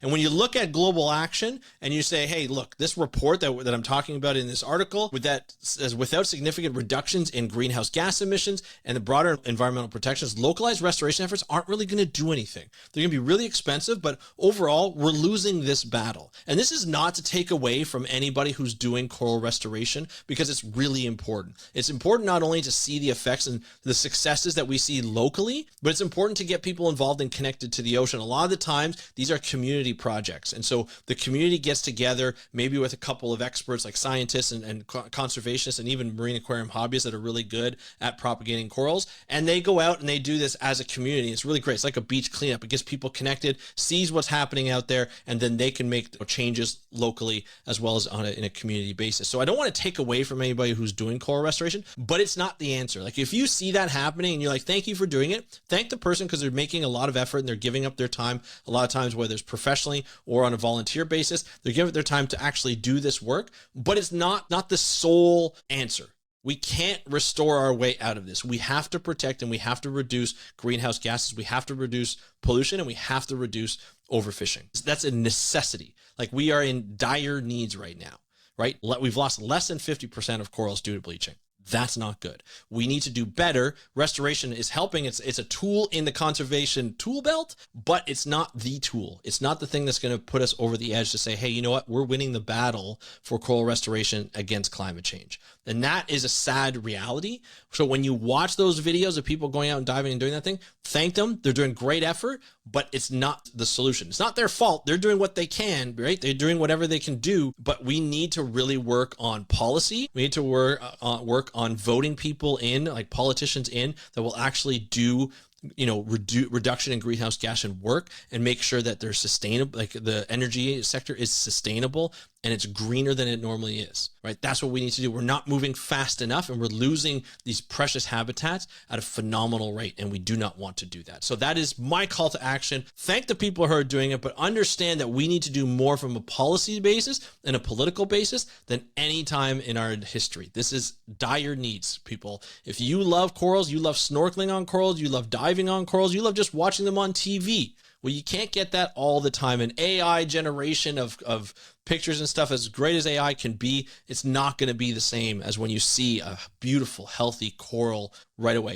And when you look at global action and you say, hey, look, this report that I'm talking about in this article, with that says without significant reductions in greenhouse gas emissions and the broader environmental protections, localized restoration efforts aren't really going to do anything. They're going to be really expensive, but overall, we're losing this battle. And this is not to take away from anybody who's doing coral restoration, because it's really important. It's important not only to see the effects and the successes that we see locally, but it's important to get people involved and connected to the ocean. A lot of the times, these are community projects. And so the community gets together, maybe with a couple of experts like scientists and conservationists and even marine aquarium hobbyists that are really good at propagating corals. And they go out and they do this as a community. It's really great. It's like a beach cleanup. It gets people connected, sees what's happening out there, and then they can make changes locally as well as in a community basis. So I don't want to take away from anybody who's doing coral restoration, but it's not the answer. Like if you see that happening and you're like, thank you for doing it, thank the person, because they're making a lot of effort and they're giving up their time. A lot of times, whether it's professionally or on a volunteer basis, they're giving their time to actually do this work, but it's not the sole answer. We can't restore our way out of this. We have to protect and we have to reduce greenhouse gases. We have to reduce pollution and we have to reduce overfishing. That's a necessity. Like we are in dire needs right now, right? We've lost less than 50% of corals due to bleaching. That's not good. We need to do better. Restoration is helping. It's a tool in the conservation tool belt, but it's not the tool. It's not the thing that's going to put us over the edge to say, hey, you know what? We're winning the battle for coral restoration against climate change. And that is a sad reality. So when you watch those videos of people going out and diving and doing that thing, thank them. They're doing great effort, but it's not the solution. It's not their fault. They're doing what they can, right? They're doing whatever they can do, but we need to really work on policy. We need to work on voting people in, like politicians in, that will actually do reduction in greenhouse gas and work, and make sure that they're sustainable, like the energy sector is sustainable and it's greener than it normally is, right? That's what we need to do. We're not moving fast enough and we're losing these precious habitats at a phenomenal rate, and we do not want to do that. So that is my call to action. Thank the people who are doing it, but understand that we need to do more from a policy basis and a political basis than any time in our history. This is dire needs, people. If you love corals, you love snorkeling on corals, you love diving on corals, you love just watching them on TV. Well, you can't get that all the time. An AI generation of pictures and stuff, as great as AI can be, it's not going to be the same as when you see a beautiful, healthy coral right away.